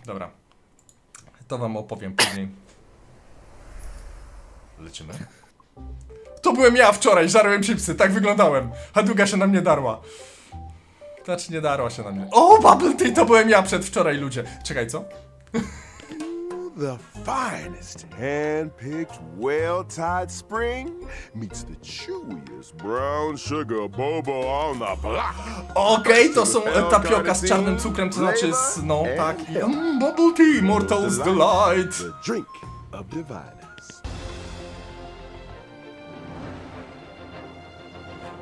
Dobra. To wam opowiem później. Lecimy. To byłem ja wczoraj, żarłem chipsy, tak wyglądałem. Haduga się na mnie darła. Znaczy nie darła się na mnie. O, Bubble Tea, to byłem ja przedwczoraj, ludzie. Czekaj, co? The finest hand-picked, well-tied spring meets the chewiest brown sugar boba on the block. Okej, to są tapioka z czarnym cukrem, to znaczy z, no tak. Bubble Tea, Mortal's Delight. The drink of diviners.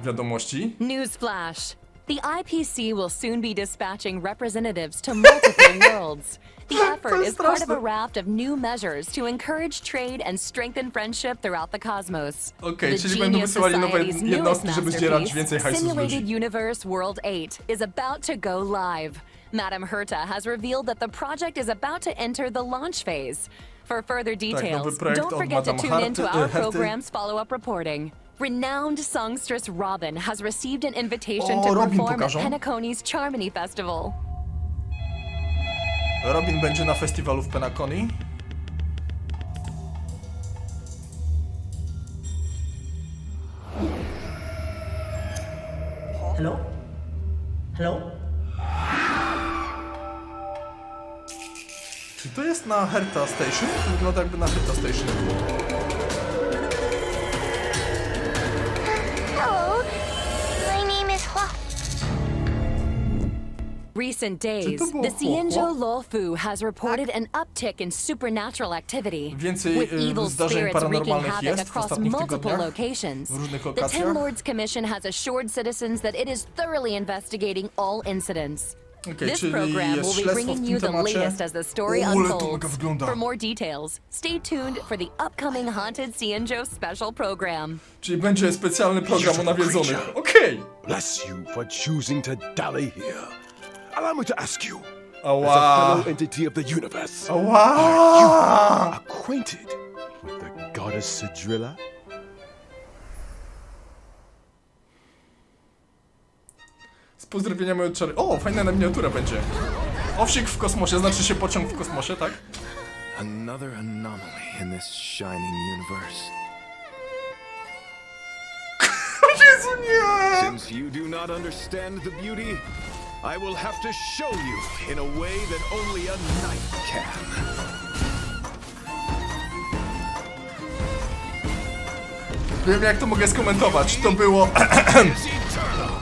Wiadomości? Newsflash. The IPC will soon be dispatching representatives to multiple worlds. The effort is part of a raft of new measures to encourage trade and strengthen friendship throughout the cosmos. Okej, The czyli będą Genius wysyłali nowe Society's newest jednostki, żeby zdzierać więcej masterpiece, hajsu z Simulated ludzi. Universe World 8, is about to go live. Madame Herta has revealed that the project is about to enter the launch phase. For further details, projekt don't od forget to Madame tune into our Herty. program's follow-up reporting. Renowned songstress Robin has received an invitation O, to Robin perform at pokażą. Penacony's Charmony Festival. Robin będzie na festiwalu w Penacony. Hello? Hello? Czy to jest na Herta Station? To wygląda jakby na Herta Station było. Hello, my name is Hua. Recent days, to było the Xianzhou chłopo? Luofu has reported an uptick in supernatural activity, Więcej, with evil zdarzeń spirits wreaking paranormalnych havoc jest w across ostatnich multiple tygodniach, locations. w różnych The okazjach. Ten Lords Commission has assured citizens that it is thoroughly investigating all incidents. Okej, This czyli program jest will be śledztwo w bringing tym you the temacie. latest as the story O, ale to mega unfolds. wygląda. For more details, stay tuned for the upcoming Haunted Xianzhou special program. Czyli będzie specjalny program o nawiedzonych. Okej. Bless you for choosing to dally here. Allow me to ask you, as a Ała. fellow entity of the universe, Ała. acquainted with the goddess Sidrilla? Z pozdrowieniami od Czary. O, fajna miniatura będzie. Owsik w kosmosie, znaczy się pociąg w kosmosie, tak? Another anomaly in this shining universe. Jezu, nie! Since you do not understand the beauty, I will have to show you in a way that only a knight can. Wiem, jak to mogę skomentować. To było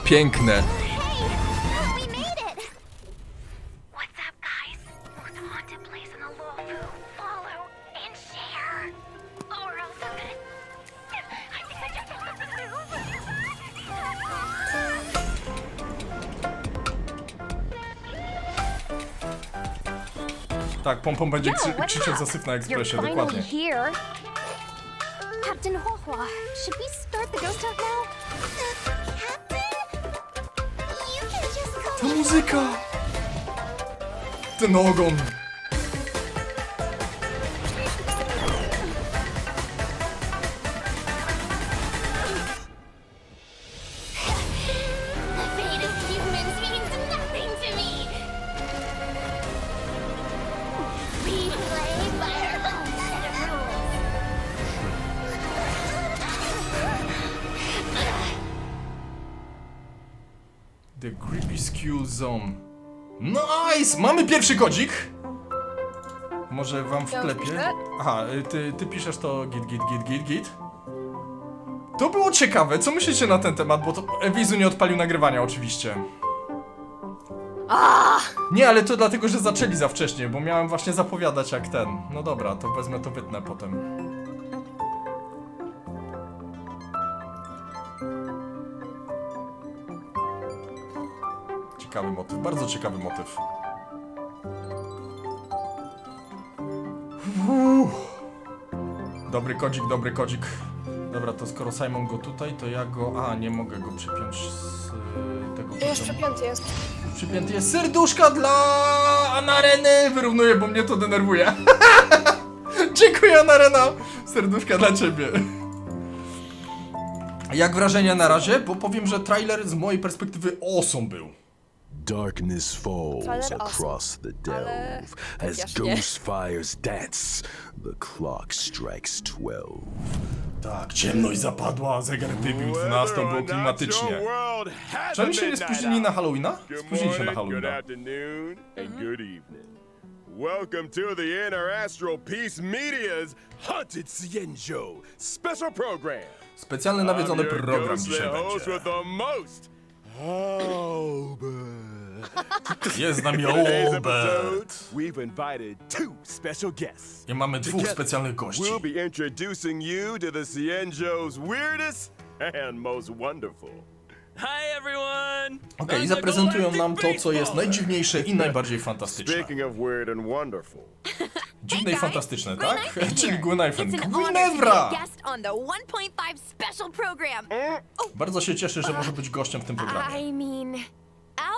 piękne. We made it! What's up, guys? Most haunted place in the Luofu. Follow and share. Or else I'm gonna... I think I just have to move. Tak, pompą będzie Yo, what's krzyczeć up? zasyp na You're ekspresie, finally dokładnie. here. Captain Huohua, should we start the ghost talk now? Captain? You can just call Ta me muzyka! Ten ogon! The fate of humans means nothing to me. We play by our own set of rules. The Creepy Skill Zone. Nice! Mamy pierwszy kodzik! Może wam wklepię? Aha, ty piszesz to git. To było ciekawe, co myślicie na ten temat, bo to Wizzu nie odpalił nagrywania oczywiście. Nie, ale to dlatego, że zaczęli za wcześnie, bo miałem właśnie zapowiadać jak ten. No dobra, to wezmę to wytnę potem. Ciekawy motyw, bardzo ciekawy motyw. Dobry kodzik, dobry kodzik. Dobra, to skoro Simon go tutaj, to ja go... A, nie mogę go przypiąć z tego Już poziomu. przypięty jest. Przypięty jest serduszka dla Anareny! Wyrównuję, bo mnie to denerwuje. Dziękuję, Anarena! Serduszka dla ciebie. Jak wrażenia na razie? Bo powiem, że trailer z mojej perspektywy awesome był. Darkness falls Trailer awesome. across the delve as chociaż nie. ghost fires dance. The clock strikes 12. Tak, ciemność zapadła, zegar wybił 12, było klimatycznie. Czy oni się nie spóźnili na Halloweena? Spóźnili się na Halloweena. afternoon, and good evening. Welcome to the Interastral Peace Media's Haunted Cienjo special program. Specjalny nawiedzony I'm your program ghostly dzisiaj host będzie. with the most. Jest z nami Today's episode, Albert. we've invited two special guests. I mamy dwóch Together, specjalnych gości. We'll be introducing you to the Cienjo's weirdest and most wonderful. Hi everyone! Okej, i zaprezentują nam to, co jest najdziwniejsze i najbardziej fantastyczne. Speaking of weird and wonderful, Dziwne i fantastyczne, tak? Gwyneth Czyli here. Gwyneth. It's an honor to be Gwynewra! a guest on the 1.5 special program. Bardzo się cieszę, że może być gościem w tym programie. I mean,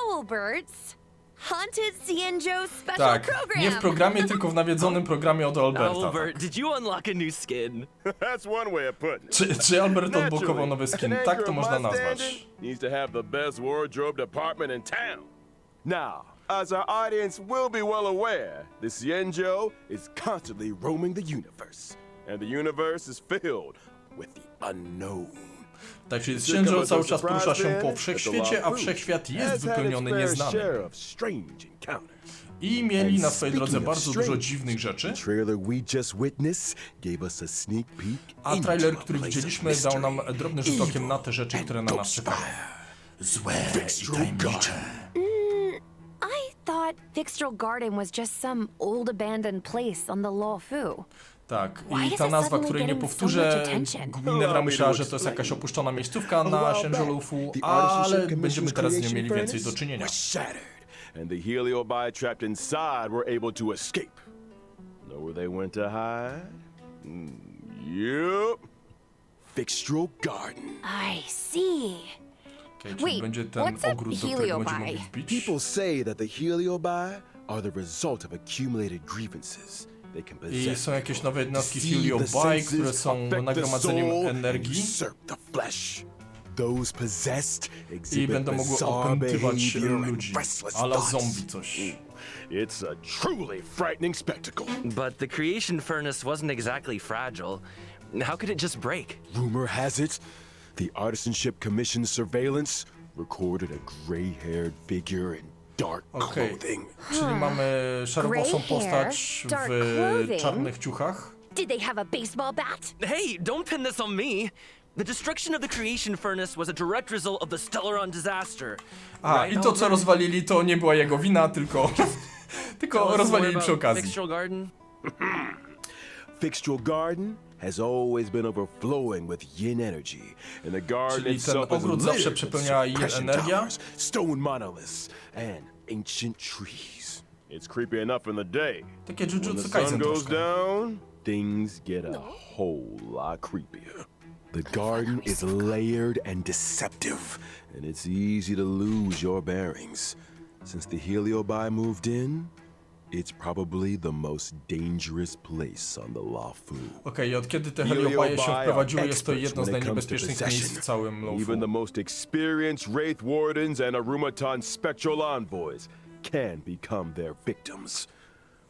Owlbert's Haunted Cienjo special Tak, program. nie w programie, tylko w nawiedzonym programie od Alberta. Albert, did you unlock a new skin? that's one way of putting it. Czy Albert odblokował nowy skin? an Tak anchor to of można my nazwać. standing needs to have the best wardrobe department in town. Now, as our audience will be well aware, the Cienjo is constantly roaming the universe, and the universe is filled with the unknown. Tak, czyli Cienjo cały czas porusza się po wszechświecie, a wszechświat jest wypełniony nieznanym. I mieli na swojej drodze bardzo dużo dziwnych rzeczy, Trailer we just witnessed gave us a sneak peek a into trailer, a który place widzieliśmy, of dał nam mystery, drobny rzut okiem evil, na te rzeczy, które na nas czekają. Złe i tajemnicze. I thought Fixtral Garden was just some old abandoned place on the Luofu. Tak, Why i is ta it nazwa, suddenly której nie getting so powtórzę, much attention? Gwynewra myślała, że to jest jakaś opuszczona miejscówka na Księżycu, ale będziemy teraz z nią mieli więcej do czynienia. Was shattered, and the heliobi trapped inside were able to escape. Know where they went to hide? Yup. Fixtral Garden. I see. Okay, czyli Wait, będzie ten what's a ogród, do którego będziemy mogli heliobi? wbić. People say that the heliobi are the result of accumulated grievances. They can I possess są jakieś nowe jednostki deceive the heliobi, senses, które są affect the nagromadzeniem soul, energii usurp the flesh. Those possessed i exhibit będą mogły bizarre opętywać behavior and ludzi, restless a la thoughts. zombie coś. It's a truly frightening spectacle. But the creation furnace wasn't exactly fragile. How could it just break? Rumor has it, the Artisanship Commission's surveillance recorded a gray-haired figure in dark Okej, clothing. czyli mamy szarowową Gray postać hair, dark w clothing. czarnych ciuchach. Did they have a baseball bat? Hey, don't pin this on me! The destruction of the creation furnace was a direct result of the Stellaron disaster. A, Right, i to co Albert? rozwalili to nie była jego wina, tylko Tell us more rozwalili about przy okazji. Fixtral Garden? Fixtral Garden has always been overflowing with yin energy, and the garden Czyli ten itself is ogród zawsze littered with przepełniała yin suppression energia. towers, stone monoliths, and ancient trees. It's creepy enough in the day. Takie When the Jujutsu sun Kaisen goes troszkę. down, things get a whole lot creepier. The garden is layered and deceptive, and it's easy to lose your bearings. Since the heliobi moved in, it's probably the most dangerous place on the Luofu. Okej, od kiedy te heliopaje się wprowadziły, jest to jedno z najniebezpieczniejszych miejsc w całym Even Luofu. the most experienced Wraith Wardens and Arumaton Spectral Envoys can become their victims.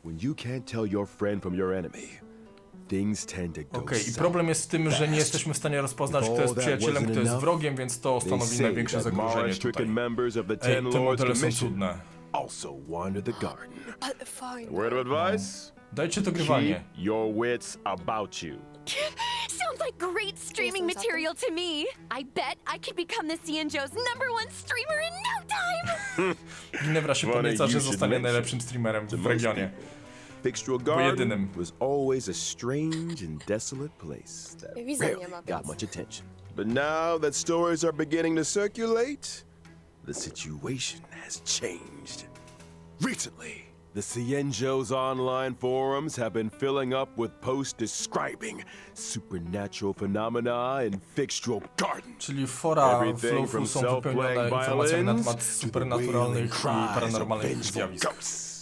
When you can't tell your friend from your enemy, things tend to go Okej, i south. problem jest z tym, że nie jesteśmy w stanie rozpoznać, kto jest przyjacielem, kto jest wrogiem, więc to They stanowi say największe that zagrożenie Mara-stricken tutaj. members of the Ej, Ten te Lords modele są Commission cudne. also wander the garden. Ale fajne. Word of advice? Dajcie to Keep grywanie. your wits about you. Sounds like great streaming Jestem za tym. material to me. I bet I could become the Cienjo's #1 streamer in no time. Ginevra się Funny podnieca, że you should zostanie mention najlepszym streamerem to w most regionie. Fixtral jedynym. Garden was always a strange and desolate place that Widzę, nie rarely ma, got więc. much attention. But now that stories are beginning to circulate, the situation has changed. Recently, the Cienjo's online forums have been filling up with posts describing supernatural phenomena in Fixtral Garden. Czyli fora w Everything Luofu from są wypełnione self-playing informacjami na violins temat to the supernaturalnych wailing i cries of paranormalnych vengeful zjawisk. ghosts.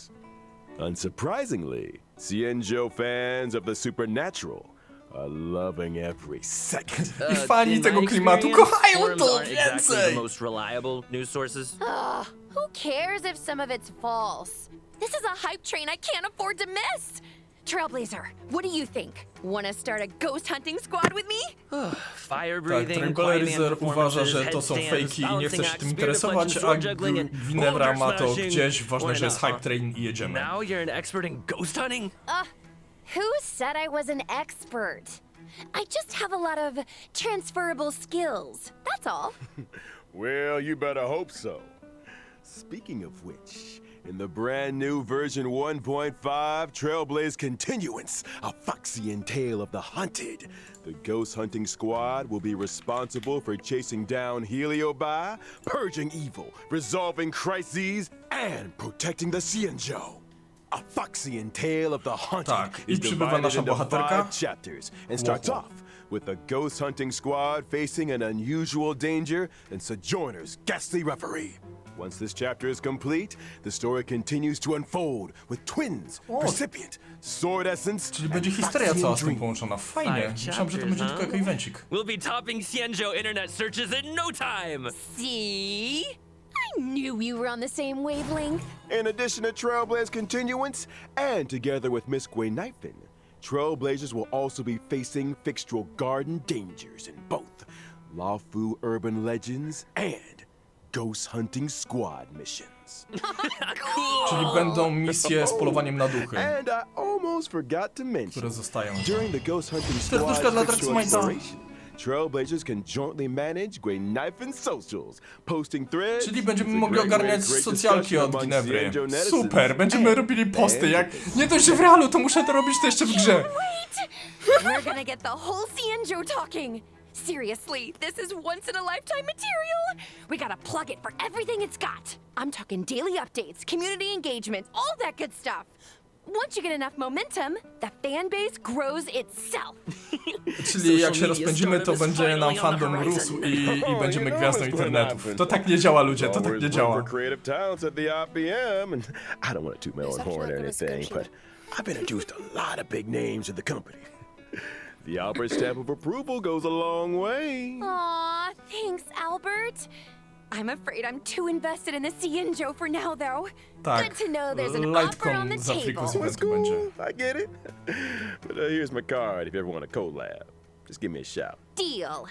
Unsurprisingly, Cienjo fans of the supernatural are loving every second. I fani In tego my klimatu experience, kochają forums to aren't exactly więcej! the most reliable news sources. Who cares if some of it's false? This is a hype train I can't afford to miss! Trailblazer, what do you think? Wanna start a ghost hunting squad with me? Fire Tak, breathing, Trailblazer uważa, że to są fejki i nie chce się tym interesować, a Ginevra ma to gdzieś, ważne, że jest hype train i jedziemy. Now you're an expert in ghost hunting? Who said I was an expert? I just have a lot of transferable skills, that's all. Well, you better hope so. Speaking of which, in the brand new version 1.5 Trailblaze Continuance, a Foxian tale of the hunted, the ghost hunting squad will be responsible for chasing down Heliobi, purging evil, resolving crises, and protecting the Xianzhou. A Foxian tale of the hunted Tak, i is przybywa divided nasza into bohaterka. 5 chapters and starts Wow. off with the ghost hunting squad facing an unusual danger and Sojourner's ghastly reverie. Once this chapter is complete, the story continues to unfold with twins, recipient, sword essence, Czyli będzie and historia Foxian cała z tym dream. połączona. Fajnie. Myślałem, że to będzie tylko jako evencik. We'll be topping Xianzhou internet searches in no time! See? I knew you were on the same wavelength. In addition to Trailblaze Continuance, and together with Miss Gwen Knifin, Trailblazers will also be facing fixtural garden dangers in both Lawfu urban legends and ghost hunting squad missions. Czyli będą misje z polowaniem na duchy, And I almost forgot to mention, które zostają. during the ghost hunting Serduszka squad dla fixtural Draxmite'a. exploration, Trailblazers can jointly manage Gwen Knifin socials, posting threads. Czyli będziemy It's a mogli great way to ogarniać create socjalki discussion od among Ginevry. Xianzhou netizens. Super, będziemy And- robili posty, and- jak nie dość, że w realu, to muszę to robić to jeszcze w grze. Wait! We're gonna get the whole Xianzhou talking! Seriously, this is once in a lifetime material! We gotta plug it for everything it's got! I'm talking daily updates, community engagement, all that good stuff! Once you get enough momentum, the fan base grows itself. Czyli jak się rozpędzimy, to będzie nam fandom rósł i będziemy gwiazdą internetów. To tak nie działa, ludzie, to tak Always nie room działa. for creative talents at the IPM, and I don't want to toot my own actually horn or like a anything, description. but I've introduced a lot of big names to the company. The Albert stamp of approval goes a long way. Aw, thanks, Albert. I'm afraid I'm too invested in the Xianzhou for now, though. Tak, Good to know there's an offer on the Lightcon za table. Freakus It's eventu będzie. cool, I get it. But here's my card if you ever want a collab. Just give me a shout. Deal.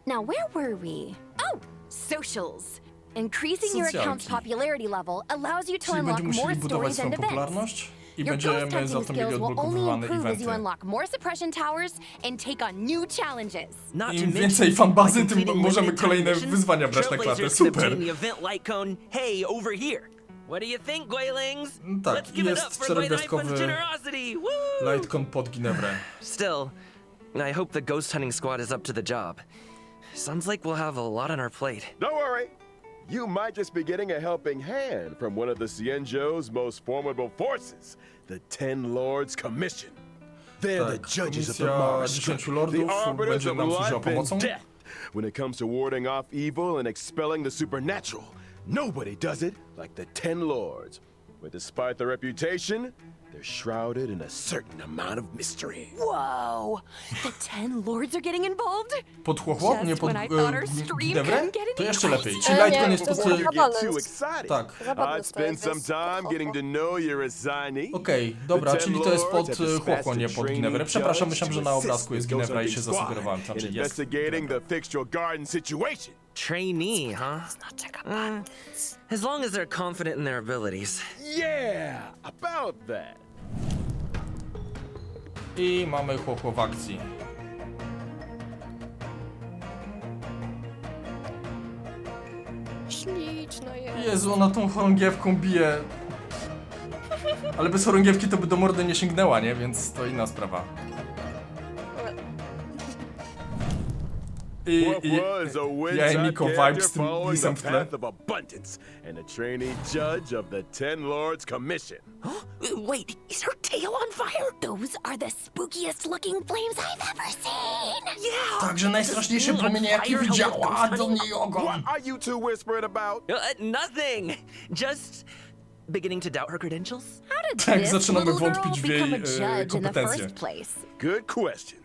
Now, where were we? Oh, socials. Increasing your account's Socjalki. popularity level allows you to Czyli unlock będziemy more musieli budować stories swoją and events. popularność i Your ghost będziemy za hunting to mieli skills will only odblokowywane improve as you eventy. unlock more suppression towers and take on new challenges. Not to Im mention, więcej fanbazy, tym completing możemy limited kolejne time missions, wyzwania brać na klatę. Trailblazers can Super. obtain the event light cone, hey, over here. What do you think, Guilings? Tak, Let's give it jest up for Gwen czterogwiazdkowy Knifen's generosity! Woo! Lightcon pod Ginevrę. Still, I hope the ghost hunting squad is up to the job. Sounds like we'll have a lot on our plate. Don't worry. You might just be getting a helping hand from one of the Xianzhou's most formidable forces, the Ten Lords Commission. They're Tak, the judges of the komisja Mars, 10 the lordów arbiters będzie of nam służyła life pomocą. and death. When it comes to warding off evil and expelling the supernatural, nobody does it like the Ten Lords. But despite their reputation, they're shrouded in a certain amount of mystery. Whoa! The 10 lords are getting involved? Pod chłochło, Just nie pod when I thought our stream Ginewrę? couldn't get any To jeszcze lepiej. crazier. Czyli Lightcon jest to pod... jest You zabawne. get too excited. Tak. Zabawne I'd spend to jest. some time getting to know your assignee. Okej, dobra, czyli to jest pod chłochło, nie pod Ginewrę. Przepraszam, myślałem, że na obrazku jest Ginewra i się zasugerowałem. Znaczy jest. Investigating the fixtural garden situation. Trainee, huh? As long as they're confident in their abilities. Yeah, about that. I mamy chłochło w akcji. Śliczno jest. Jezu, ona tą chorągiewką bije. Ale bez chorągiewki to by do mordy nie sięgnęła, nie? Więc to inna sprawa. I What was a ja i wind Niko character vibes z tym following lisem the w tle. path of abundance and a trainee judge of the Ten Lords Commission. Wait, is her tail on fire? Those are the spookiest looking flames I've ever seen! Yeah! Także najstraszniejsze płomienie, jakie widziała, do niej ogon. What are you two whispering about? Nothing! Just beginning to doubt her credentials? How did Tak, this zaczynamy little girl wątpić w jej, become a judge in the kompetencje. first place? Good question.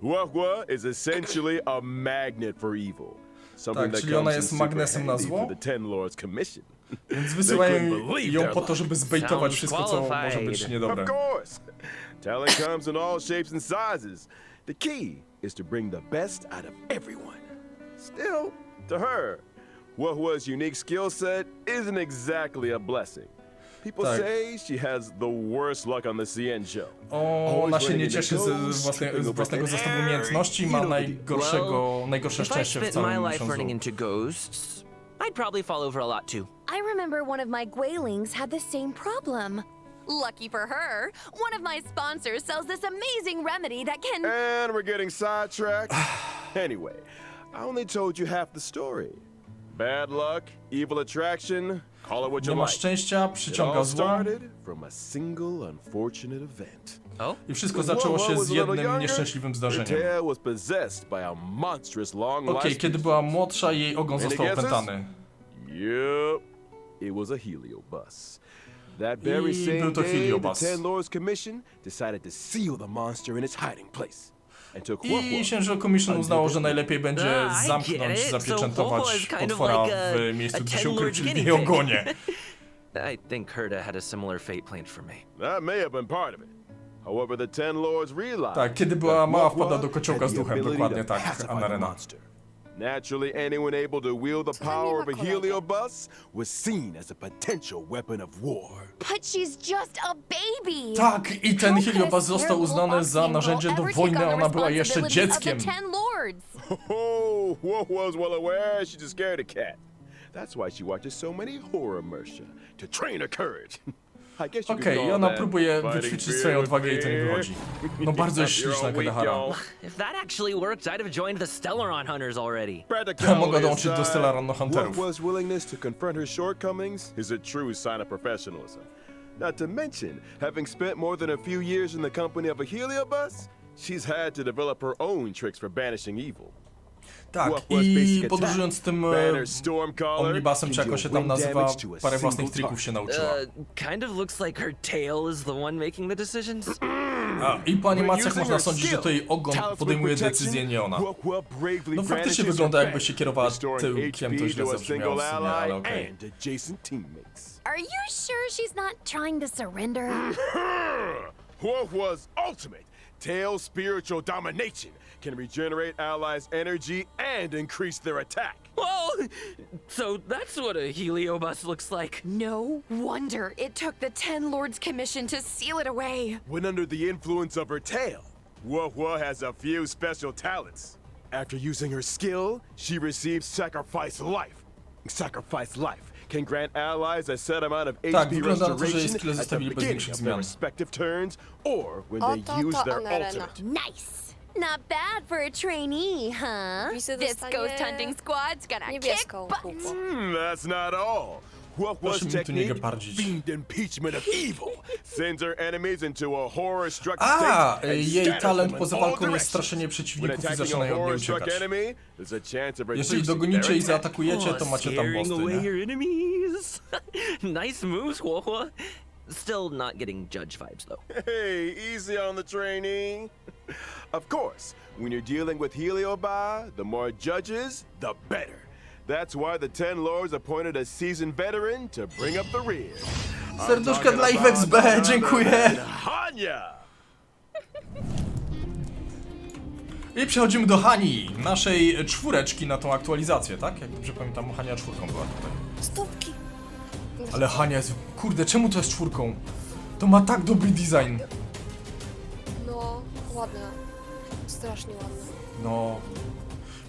Huahua is essentially a magnet for evil. Something Tak, that czyli ona comes in jest super magnesem na handy zło? for the Ten Lords Commission. Więc wysyłają They couldn't believe ją their po to, żeby zbejtować Sounds wszystko, co może być qualified. niedobre. Of course. Talent comes in all shapes and sizes. The key is to bring the best out of everyone. Still, to her, Huahua's unique skill set isn't exactly a blessing. People Tak. say she has the worst luck on the CN show. Ona się nie cieszy z własnego zestawu umiejętności, ma najgorsze If I szczęście w spent my całym life running miesiącu. into ghosts, I'd probably fall over a lot too. I remember one of my Guilings had the same problem. Lucky for her, one of my sponsors sells this amazing remedy that can... And we're getting sidetracked. Anyway, I only told you half the story. Bad luck, evil attraction, call it what Nie you ma like. szczęścia, It przyciąga all zło started from a single unfortunate event. Oh? i wszystko zaczęło się z jednym nieszczęśliwym zdarzeniem. Tail was possessed by a monstrous long Okej, kiedy była młodsza, jej ogon został opętany. Yep, it was a heliobus. That very I same był to day, heliobus. the Ten Lords Commission decided to seal the monster in its hiding place. And took I Huahua Księżyc Commission uznało, że najlepiej będzie I zamknąć, get it. So zapieczętować Huahua is kind of potwora like w miejscu, a gdzie się Ten ukrył, Lords czyli w guinea jej pig. ogonie. I think Herta had a similar fate planned for me. That may have been part of it. However, the Ten Lords realized Tak, kiedy była that mała, Huahua wpadła do kociołka had z the duchem, ability dokładnie to tak, pacify the Anarena. monster. Naturally, anyone able to wield the power of a heliobus was seen as a potential weapon of war. But she's just a baby! Tak, i ten heliobus został uznany za narzędzie do wojny, ona była jeszcze dzieckiem. Oh, was well aware she just scared a cat. That's why she watches so many horror mercia to train her courage. I guess you could Okej, i call ona that próbuje fighting wyćwiczyć fear swoją with odwagę i to nie fear. wychodzi. No bardzo jest You're śliczna all weak, Kadahara. y'all. If that actually worked, I'd have joined the Stellaron Hunters already. Mogła dołączyć do Stellaron Hunterów. Huahua's willingness to confront her shortcomings is a true sign of professionalism. Not to mention, having spent more than a few years in the company of a heliobus, she's had to develop her own tricks for banishing evil. Tak, Huahua's i basic attack, podróżując tym Banner Stormcaller, omnibusem, czy can jak on deal się tam wind nazywa, damage to a parę własnych single trików się target. nauczyła. Kind of looks like her tail is the one making the decisions. I po animacjach Using można her sądzić, że skill, to jej ogon talisman podejmuje protection, decyzję, nie ona. Huahua bravely No faktycznie vanishes wygląda, her jakby back, się kierowała restoring tyłkiem, to HP źle to a zabrzmiało w single sumie, ale ally okej. and adjacent teammates. Are you sure she's not trying to surrender? Huahua's ultimate tail spiritual domination can regenerate allies' energy and increase their attack. Whoa! So that's what a heliobus looks like. No wonder it took the Ten Lords Commission to seal it away. When under the influence of her tail, Huahua has a few special talents. After using her skill, she receives sacrifice life. Sacrifice life can grant allies a set amount of Tak, HP wygląda na to, że jej restoration skille at the zostawili bez beginning większych of their zmian. respective turns or when Oto they use to their Anarena. ultimate. Nice. Not bad for a trainee, huh? Wizzu This dostanie ghost hunting squad's gonna kick niebieską butt. kukłę. That's not all. Huahua's Proszę mi tu nie technique, gapardzić. fiend impeachment of evil, sends her enemies into a horror-struck A, state and jej scatters talent them poza in all walką jest directions. straszenie When przeciwników i attacking a zaczynają od niej horror-struck uciekać. enemy, there's a chance of Jeżeli reducing dogonicie their i attack. zaatakujecie, to macie tam Scaring bossy, away nie? your enemies. Nice moves, Huahua. Still not getting judge vibes though. Hey, easy on the trainee. Of course, when you're dealing with Heliobi, the more judges, the better. That's why the Ten Lords appointed a seasoned veteran to bring up the rear. Serduszka dla IWXB, dziękuję! Hania! I przechodzimy do Hani, naszej czwóreczki na tą aktualizację, tak? Jak dobrze pamiętam, Hania czwórką była tutaj. Stópki. Ale Hania jest... Kurde, czemu to jest czwórką? To ma tak dobry design. No, ładne. Strasznie ładne. No...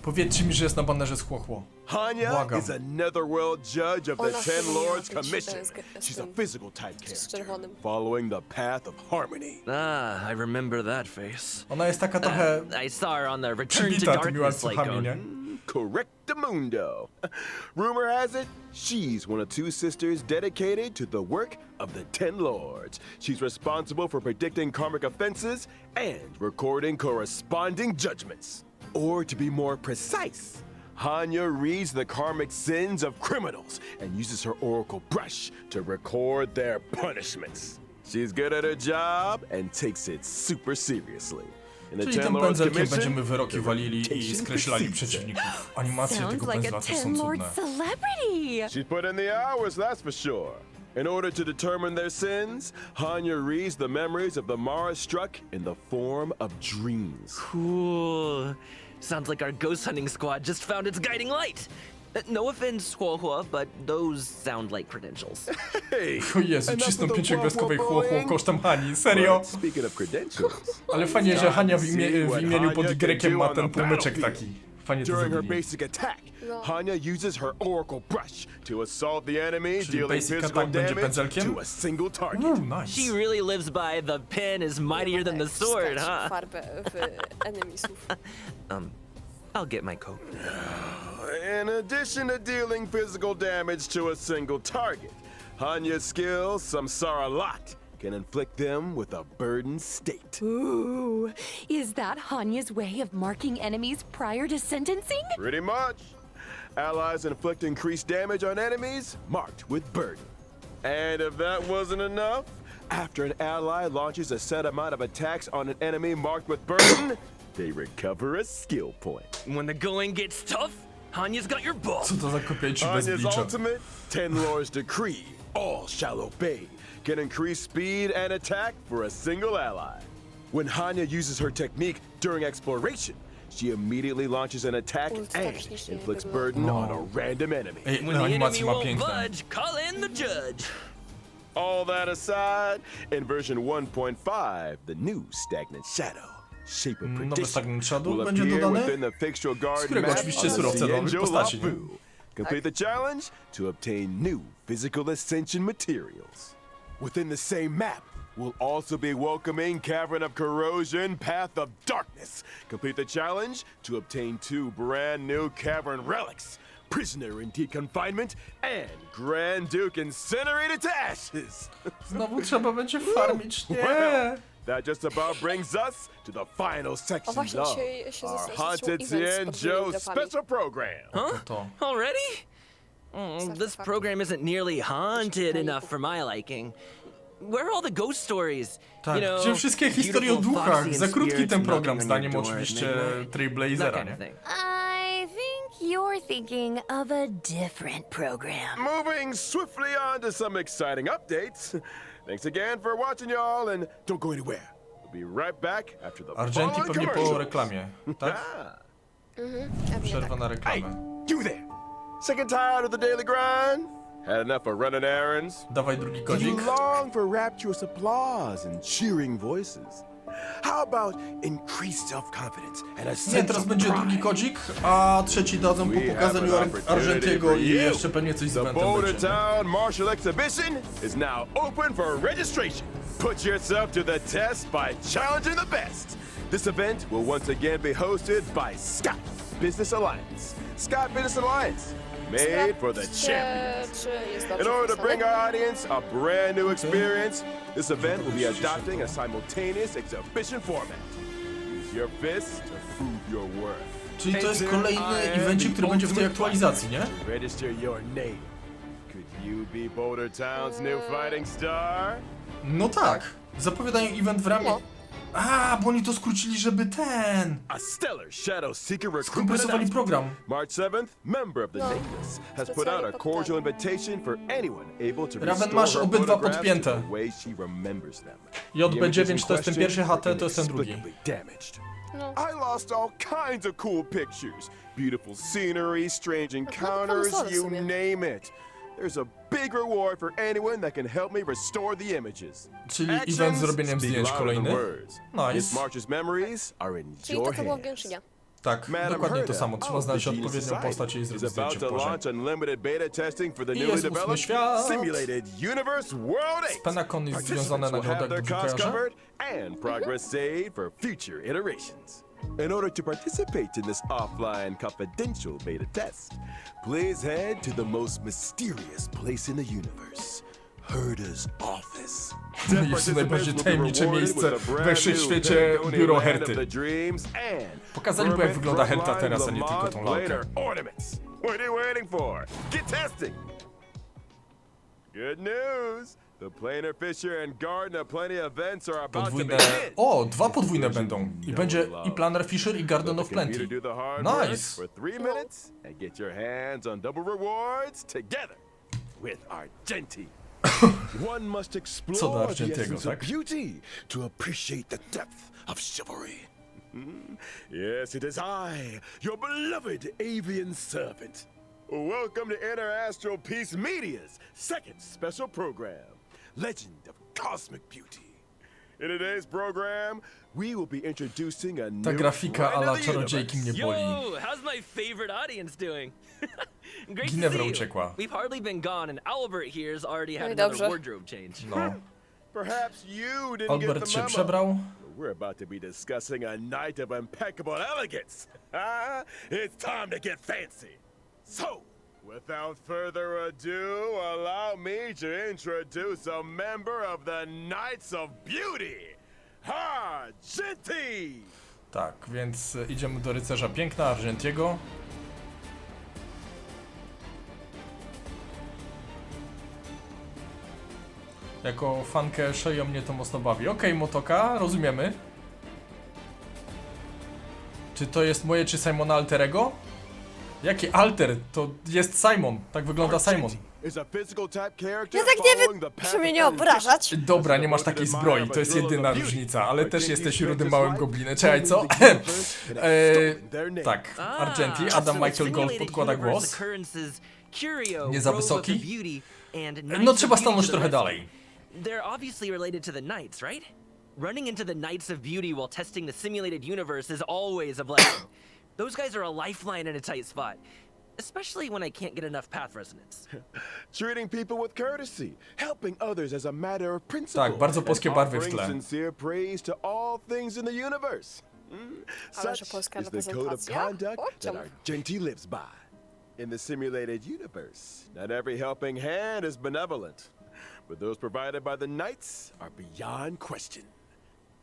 Powiedzcie mi, że jest na banerze z chłochło. Hania Błagam. is a netherworld judge of the Ona Ten powinna Lords być Commission. tęskna z She's a tym- physical type z character, czerwonym. following the path of harmony. Ah, I remember that face. Ona jest taka trochę... I saw her on the Return to przybita tymi Darkness like łańcuchami, nie? Correctamundo. Rumor has it, she's one of two sisters dedicated to the work of the Ten Lords. She's responsible for predicting karmic offenses and recording corresponding judgments. Or to be more precise, Hanya reads the karmic sins of criminals and uses her oracle brush to record their punishments. She's good at her job and takes it super seriously. in the Czyli 10 tym Lords pędzelkiem Commission, będziemy wyroki the walili i reputation skreślali precedes it. przeciwników. Animacje Sounds tego like a pędzla też są 10 Lord cudne. celebrity. She's put in the hours, that's for sure. In order to determine their sins, Hanya reads the memories of the Mara struck in the form of dreams. Cool. Sounds like our ghost hunting squad just found its guiding light. No offense, Huohua, but those sound like credentials. Hey, O Jezu, enough cisną with the 5-gwiazdkowej chłochło bullying. kosztem Hani, serio? But speaking of credentials, Ale fajnie, że Hania w imieniu pod Hania Grekiem can ma do ten on the półmyczek battlefield. taki. Fajnie to during her zrobili. basic attack, No. Hanya uses her oracle brush to assault the enemy, Czyli dealing basic physical attack będzie damage pędzelkiem? to a single target. Nice. She really lives by the pen is mightier than the sword, huh? Farbę w enemisów. I'll get my coat. In addition to dealing physical damage to a single target, Hanya's skill, Samsara Lot, can inflict them with a burdened state. Ooh, is that Hanya's way of marking enemies prior to sentencing? Pretty much. Allies inflict increased damage on enemies marked with burden. And if that wasn't enough, after an ally launches a set amount of attacks on an enemy marked with burden, they recover a skill point. When the going gets tough, Hanya's got your back. Co to za kopieci bez Hanya's bicza? ultimate, Ten Lords Decree, all shall obey, can increase speed and attack for a single ally. When Hanya uses her technique during exploration, she immediately launches an attack Ult tak and ślicznie inflicts wygląda. burden on a random enemy. Ej, When the enemy animacje ma won't piękne. budge, call in the judge. All that aside, in version 1.5, the new Stagnant Shadow, Shape of Nowy Perdition, Stagnant Shadow will będzie appear dodane? within the fixture guard Z którego map oczywiście on the surowce nowych Xianzhou postaci, nie? Lafu. Complete the challenge to obtain new physical ascension materials. Within the same map, we'll also be welcoming Cavern of Corrosion, Path of Darkness. Complete the challenge to obtain 2 brand new cavern relics, Prisoner in Deep Confinement and Grand Duke Incinerated to Ashes. Znowu trzeba będzie farmić, nie! That just about brings us to the final O sections właśnie, of dzisiaj się our zaczął Haunted event z podwójnymi Xianzhou drapami. special program. To. Already? This Sarkofag. program isn't nearly haunted enough for my liking. Where are all the ghost stories? Tak, You know, gdzie wszystkie historie o beautiful duchach. foxy Za and krótki spirits ten program, knocking on zdaniem your door at oczywiście midnight. That Trailblazera, kind of nie? thing. I think you're thinking of a different program. Moving swiftly on to some exciting updates. Thanks again for watching, y'all, and don't go anywhere. We'll be right back after the Argenti following pewnie po commercials. reklamie, tak? Pewnie Przerwa tak. na Hey, reklamę. you there. Sick and tired of the daily grind? Had enough of running errands? Dawaj drugi Do kodzik. you long for rapturous applause and cheering voices? How about increased self-confidence and a Nie, sense teraz of będzie pride? drugi kodzik, a trzeci dadzą po We have pokazaniu an opportunity Argentiego for i you. jeszcze pewnie coś z The eventem Boulder będzie. Town Martial Exhibition is now open for registration. Put yourself to the test by challenging the best. This event will once again be hosted by Scott Business Alliance. Scott Business Alliance, made for the champions. Czy jest In dobrze order to wpisane? bring our audience a brand new experience, this event will be adopting a simultaneous exhibition format. Use your fists to prove your worth. Czyli to jest Enter kolejny I am evencik, the który będzie w tej ultimate aktualizacji, nie? fighter. Register your name. Could you be Boulder Town's new fighting star? No tak. Zapowiadają event w ramie... No. A, bo oni to skrócili, żeby ten... A stellar Shadow Seeker recruitment Skompresowali announcement. program. March 7th, member of the No. Nameless has put out a cordial invitation for anyone able to Raven, restore masz her obydwa photographs podpięte. to the way she remembers them. JB9 to jest ten pierwszy, HT to jest ten drugi. Inexplicably damaged. No. I lost all kinds of cool pictures. Beautiful scenery, strange encounters, pomysłowe w you sumie. name it. There's a big reward for anyone that can help me restore the images. Czyli Actions event z zrobieniem speak zdjęć louder than kolejny. words. Nice. Miss March's memories are in Czyli your to co było w hands. Genshinie. Tak, Madam dokładnie to Herta samo. Trzeba of znaleźć the Genius odpowiednią Society postać i is zrobić about zdjęcie w to porze. launch unlimited beta testing for the I newly jest ósmy developed świat. simulated universe World 8. Penacon jest związane Participants na will have grodach, their dobrze cause kojarzę? covered and progress saved for future iterations. In order to participate in this offline confidential beta test, please head to the most mysterious place in the universe, Herta's office. Jest najbardziej tajemnicze miejsce we wszechświecie biuro Herty. Pokazali mu, jak wygląda Herta teraz, a nie tylko tą lalkę. What are you waiting for? Get testing! Good news! The planer fisher and garden of plenty events are about to Podwójne... begin. O, 2 podwójne będą. I będzie i Planner Fisher, i Garden of Plenty. Computer do the hard work Nice! for 3 minutes and get your hands on double rewards together with Argenti. One must Co do explore the Argentiego, essence of tak? beauty to appreciate the depth of chivalry. Yes, it is I, your beloved avian servant. Welcome to Interastral Peace Media's second special program, Legend of Cosmic Beauty. In today's program, we will be introducing a Ta new grafika friend ala of the czarodziejki mnie universe. boli. Yo, how's my favorite audience doing? Great to Ginewra see you. uciekła. We've hardly been gone, and Albert here's already had No i another dobrze. wardrobe change. No. Perhaps you didn't Albert get the się memo. przebrał. We're about to be discussing a night of impeccable elegance. It's time to get fancy. So, without further ado, allow me to introduce a member of the Knights of Beauty, Argenti! Tak, więc idziemy do rycerza piękna, Argentiego. Jako fankę Sheyo mnie to mocno bawi. Okej, Motoka, rozumiemy. Czy to jest moje, czy Simona alterego? Jaki alter? To jest Simon. Tak wygląda Simon. Ja tak nie wiem, proszę mnie nie obrażać. Dobra, nie masz takiej zbroi, to jest jedyna różnica, ale też jesteś rudym małym goblinem. Czekaj, co? Tak, Argenti, Adam Michael Gold podkłada głos. Nie za wysoki. No trzeba stanąć trochę dalej. They're obviously related to the Knights, right? Running into the Knights of Beauty while testing the simulated universe is always a blessing. Those guys are a lifeline in a tight spot. Especially when I can't get enough path resonance. Treating people with courtesy, helping others as a matter of principle. Tak, bardzo polskie and barwy w offering tle. sincere praise to all things in the universe. Ale że Such polska is the code of reprezentacja? conduct that Pociąg. Argenti lives by. In the simulated universe, not every helping hand is benevolent, but those provided by the Knights are beyond question.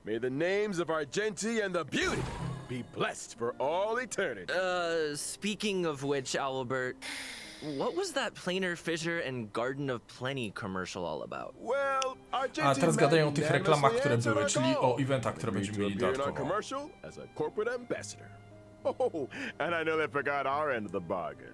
May the names of Argenti and the Beauty be blessed for all eternity. Speaking of which, Albert, what was that planer fisher and Garden of Plenty commercial all about? Well, A teraz gadają o tych reklamach, które były, czyli o eventach, które będziemy mieli dodatkowo. Commercial as a corporate ambassador. Oh, and I nearly forgot our end of the bargain.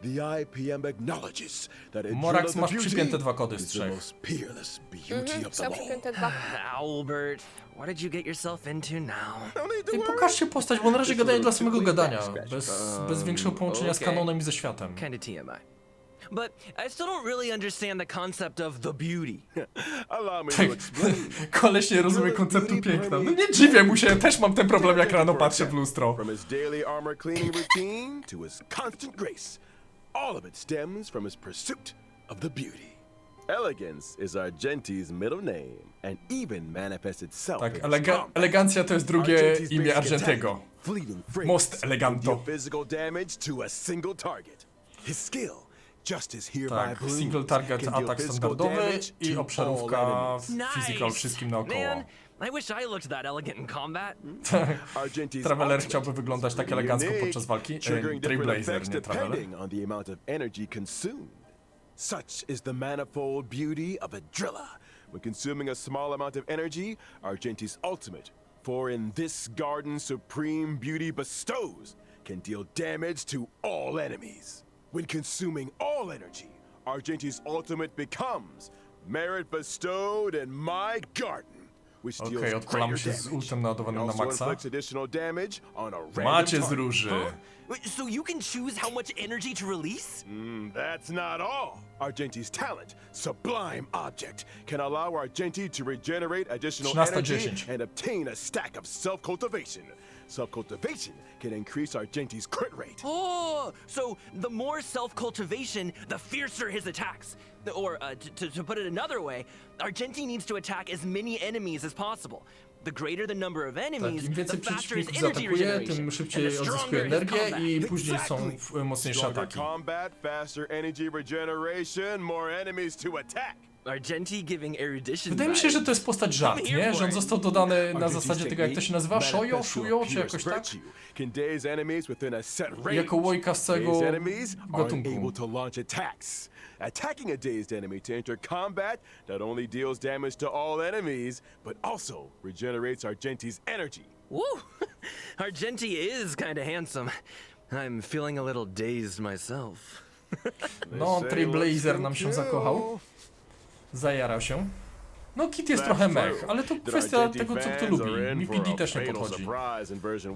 The IPM acknowledges that Morax, masz przypięte 2 kody z is the 3. most peerless beauty of Są them all. przypięte 2. Albert, what did you get yourself into now? No need to Ej, worry. pokażcie postać, bo na razie gadają dla samego gadania. Bez większego połączenia z okay. kanonem i ze światem. Kinda TMI. But I still don't really understand the concept of the beauty. Allow me Tak. to explain. Koleś nie rozumie konceptu piękna. No nie dziwię mu się, też mam ten problem, jak rano patrzę w lustro. From his daily armor cleaning routine to his constant grace, all of it stems from his pursuit of the beauty. Elegance is Argenti's middle name and even manifests itself Tak, in his combat. elegancja to jest drugie Argenti's imię basic Argentiego. attack, fleeting phrase, Most eleganto. can deal physical damage to a single target. His skill, just as hereby Tak, blooms, single target can deal atak physical standardowy damage i to obszarówka all enemies. physical wszystkim naokoło. Man, I wish I looked that elegant in combat. Argenti's Traveler ultimate chciałby wyglądać tak elegancko unique, podczas walki. triggering different Trailblazer, effects nie Traveler. depending on the amount of energy consumed. Such is the manifold beauty of a driller. When consuming a small amount of energy, Argenti's ultimate, for in this garden supreme beauty bestows, can deal damage to all enemies. When consuming all energy, Argenti's ultimate becomes merit bestowed in my garden, which deals Okej, odpalamy greater się z damage. ultem naładowanym na Also maksa. inflicts additional damage on a random Macie z target. róży. Wait, so you can choose how much energy to release? That's not all. Argenti's talent, Sublime Object, can allow Argenti to regenerate additional 13:10. energy and obtain a stack of self-cultivation. Self-cultivation can increase Argenti's crit rate. Oh, so the more self-cultivation, the fiercer his attacks. Or, to put it another way, Argenti needs to attack as many enemies as possible. The greater the number of Tak, enemies, im the więcej faster his przeciwników energy zaatakuje, regeneration. tym And szybciej the odzyskuje stronger his energię combat. i później są mocniejsze Stronger ataki. combat, faster energy regeneration, more enemies to attack. Argenti giving erudition. Wydaje mi się, że to jest postać żart, nie? Że on został dodany na Argenti's zasadzie tego, jak to się nazywa? technique Shoyo? manifests Shuyo? your Czy jakoś purest tak? virtue, can daze enemies within a set range. Jako łojka z całego These enemies are gatunku. able to launch attacks. Attacking a dazed enemy to enter combat not only deals damage to all enemies, but also regenerates Argenti's energy. Woo! Argenti is kinda handsome. I'm feeling a little dazed myself. No, Trailblazer nam się zakochał. Zajarał się. No, Kit jest trochę mech, ale to kwestia tego, co kto lubi. Mi PD też nie podchodzi.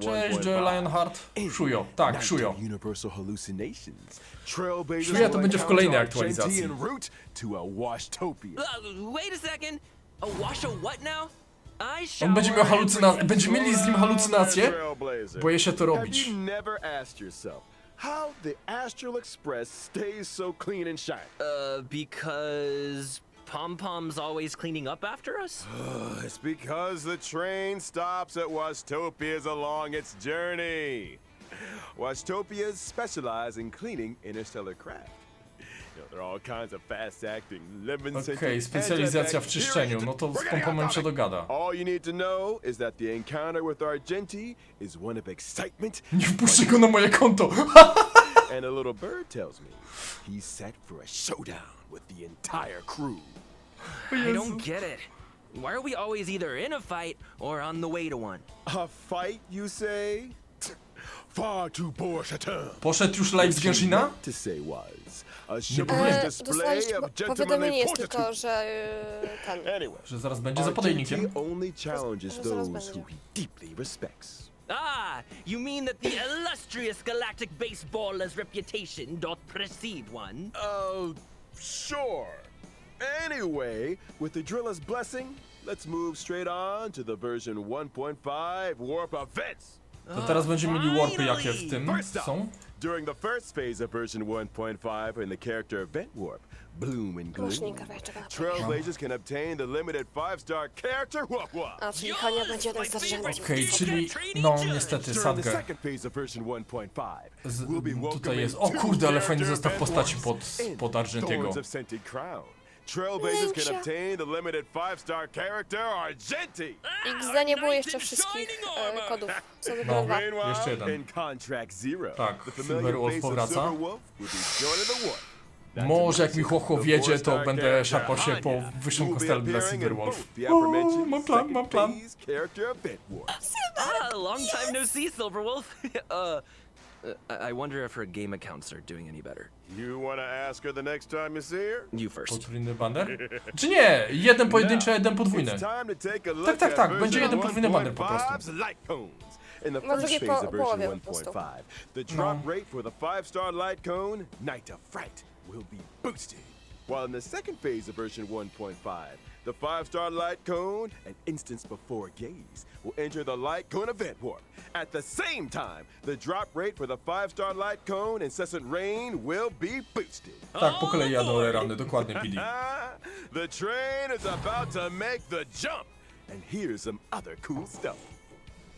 Cześć, Joe Lionheart. Szujo, tak, Szujo. Szuja to będzie w kolejnej aktualizacji. Wait a second. A wash of what now? On będzie miał halucynacje, będzie mieli z nim halucynacje? Boję się to robić. How the Astral Express stays so clean and shiny? Because Pom-Pom's always cleaning up after us? It's because the train stops at Wastopias along its journey. Wastopias specialize in cleaning interstellar craft. You know, there are all kinds of fast-acting, lemon-scented Okej, specjalizacja w czyszczeniu, no to z Pom-Pomem się dogada. All you need to know is that the encounter with Argenti is one of excitement. Nie wpuszczę go na moje konto! And a little bird tells me he's set for a showdown with the entire crew. I don't get it. Why are we always either in a fight or on the way to one? A fight, you say? Far too poor chateau. Poszedł już live z Genshina? To say was a próbuję. Dostaliście powiadomienie jest tylko, że ten... Anyway, Że zaraz będzie za podajnikiem. Argenti only challenges Że zaraz those who będzie. he deeply respects. Ah, you mean that the illustrious galactic baseballer's reputation doth precede one? Sure. Anyway, with the driller's blessing, let's move straight on to the version 1.5 warp events. To teraz będziemy mieli warpy, jakie w tym są. During the first phase of version 1.5 in the character event warp, Bloom and Gloom, Trailblazers can obtain the limited 5-star character whoop-whoop. A, czyli Hania będzie jednak zarządzać. Okej, czyli no niestety During the Sadgę. second phase of version 1.5, we'll be Tutaj jest. O welcoming kurde, ale two fajny character zestaw event postaci warps pod Argentiego. Thorns of Scented Crown. Trailblazers can Lęcia. obtain the limited 5-star character Argenti. XD nie było jeszcze wszystkich kodów. Co dopiero dwa. No, jeszcze jeden. In Contract Zero, Tak, the Silver familiar Wolf face of powraca. Silverwolf will be joining the war. Not to Może jak mi mention chłochło the wiedzie, to 4-star będę character szarpał się po Anya, wyższą who will be kostelę dla appearing in Silverwolf. both the aforementioned mam plan, second mam plan. phase character event warps. Ah, long time no see, Silverwolf. I wonder if her game accounts are doing any better. You wanna ask her the next time you see her? You first. Podwójny banner? Czy nie? Jeden pojedynczy, a jeden podwójny. It's time to take a look Tak, at tak, będzie version jeden podwójny banner po prostu. 1.5's light cones. In the No, first drugie phase of połowie version po prostu. 1.5, the drop rate for the 5-star light cone, Night of Fright, will be boosted. While in the second phase of version 1.5, the 5-star light cone, an instance before gaze, will enter the light cone event warp. At the same time, the drop rate for the 5-star light cone, Incessant Rain, will be boosted. Tak, po kolei jadą rany, dokładnie PD. The train is about to make the jump. And here's some other cool stuff.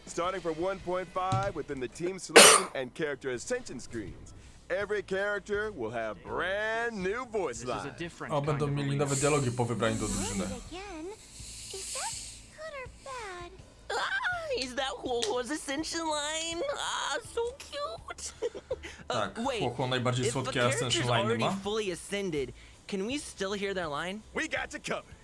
Starting from 1.5 within the team selection and character ascension screens, every character will have brand new voice lines. O, będą mieli nowe dialogi po wybraniu do drużyny. Again? Is that good or bad? Ah, is that Huohuo's ascension line? Ah, so cute. Tak, wait. Huohuo najbardziej If a słodkie character's ascension line'y already ma. fully ascended, can we still hear their line? We got you covered.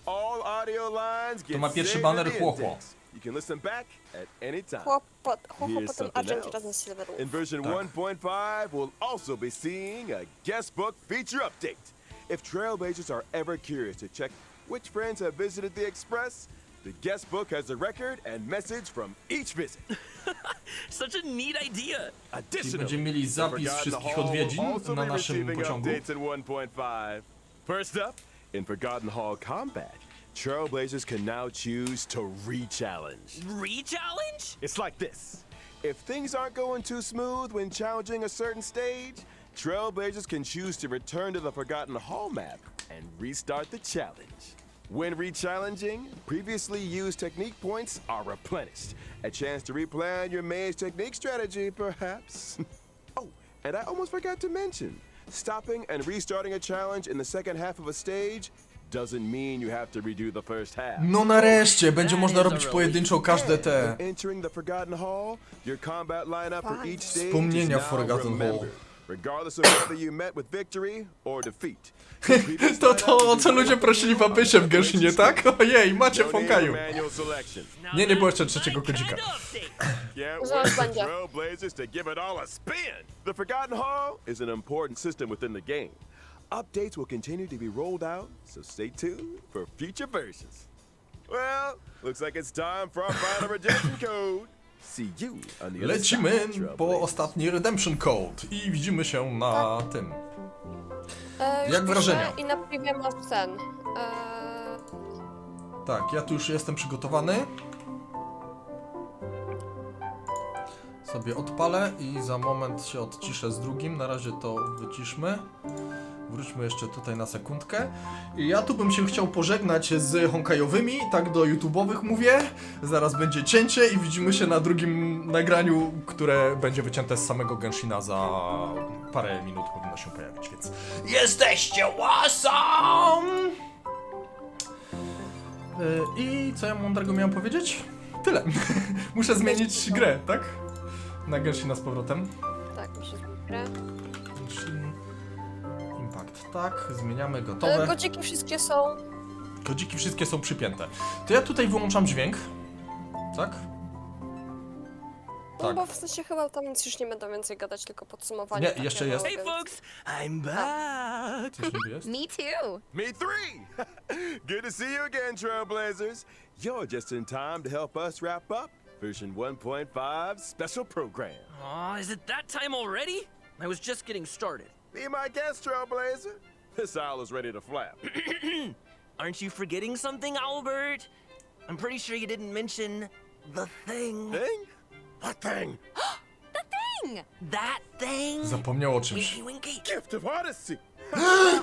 All audio lines get ma pierwszy saved baner in the Huohuo. index. You can listen back at any time. Chłopo Here's potem something Argenti else. razem z Silverwolf. In version 1.5, we'll also be seeing a guest book feature update. If Trailblazers are ever curious to check which friends have visited the Express, the guest book has a record and message from each visit. Such a neat idea. Czyli będziemy mieli zapis wszystkich odwiedzin na naszym pociągu. First up, in Forgotten Hall Combat, Trailblazers can now choose to re-challenge. Re-challenge? It's like this. If things aren't going too smooth when challenging a certain stage, Trailblazers can choose to return to the Forgotten Hall map and restart the challenge. When re-challenging, previously used technique points are replenished. A chance to replan your maze technique strategy, perhaps. Oh, and I almost forgot to mention, stopping and restarting a challenge in the second half of a stage doesn't mean you have to redo the first half. No nareszcie, będzie można robić pojedynczo każde te Entering the Forgotten Hall, your combat lineup for each stage wspomnienia is w now Forgotten Hall. remembered. regardless of whether you met with victory or defeat. To co ludzie prosili w abysie w Genshinie, tak? Ojej, macie w Honkaju. Nie było jeszcze trzeciego kodzika. Zaraz będzie. Trailblazers to give it all a spin. The Forgotten Hall is an important system within the game. Updates will continue to be rolled out, so stay tuned for future versions. Well, looks like it's time for our final redemption code. See you on the other Lecimy side, po Trailblazers. ostatni Redemption Code i widzimy się na tym. Już Jak wrażenia? piszę I na privie masz ten. Tak, ja tu już jestem przygotowany. Sobie odpalę i za moment się odciszę z drugim. Na razie to wyciszmy. Wróćmy jeszcze tutaj na sekundkę. I ja tu bym się chciał pożegnać z honkajowymi, tak do YouTube'owych mówię. Zaraz będzie cięcie i widzimy się na drugim nagraniu, które będzie wycięte z samego Genshina za parę minut powinno się pojawić, więc jesteście osom! I co ja mądrego miałem powiedzieć? Tyle. Muszę zmienić grę, tak? Na Genshina z powrotem. Tak, muszę zmienić grę. Genshin Impact, tak, zmieniamy, gotowe. Kodziki wszystkie są. Kodziki wszystkie są przypięte. To ja tutaj wyłączam dźwięk, tak? No Tak. bo w sensie chyba tam nic już nie będą więcej gadać, tylko podsumowanie. Nie, takie, jeszcze no, jest. Hey więc- folks, I'm back. Coś niby jest? Me too. Me three! Good to see you again, Trailblazers. You're just in time to help us wrap up version 1.5 special program. Aw, is it that time already? I was just getting started. Be my guest, Trailblazer. This owl is ready to flap. Aren't you forgetting something, Albert? I'm pretty sure you didn't mention the thing. Thing? What thing? That thing? Zapomniał o czymś. Winky winky. Gift of Odyssey.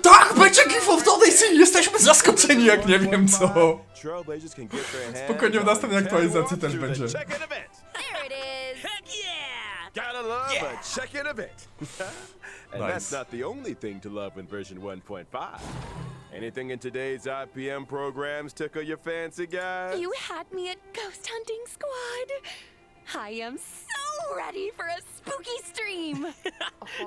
Tak, będzie Gift of Odyssey! Jesteśmy zaskoczeni, jak nie wiem co. Trailblazers can get their hands Spokojnie, w następnej on aktualizacji 10 też walkthrough będzie. the check-in event. There it is. Heck yeah! Gotta love Yeah. a check-in event. And Nice. that's not the only thing to love in version 1.5. Anything in today's IPM programs tickle your fancy, guys? You had me at Ghost Hunting Squad. I am so ready for a spooky stream.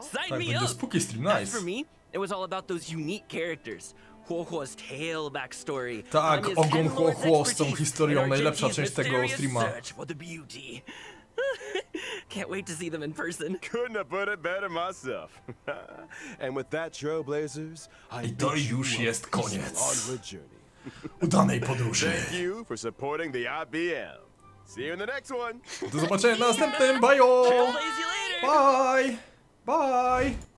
Sign Tak, me będzie up. spooky stream, As nice. for me, it was all about those unique characters. Huohuo's tail backstory. Tak, Anya's ogon Head Lord's Huohuo z tą expertise, historią, and najlepsza Argentine's część tego mysterious streama. search for the beauty. Can't wait to see them in person. Couldn't have put it better myself. And with that, Trailblazers, I I to bid you już a jest peaceful koniec onward journey. udanej podróży. Thank you for supporting the IBM. See you in the next one. Do zobaczenia na następnym, bajo! Trailblaze you later! Bye! Bye!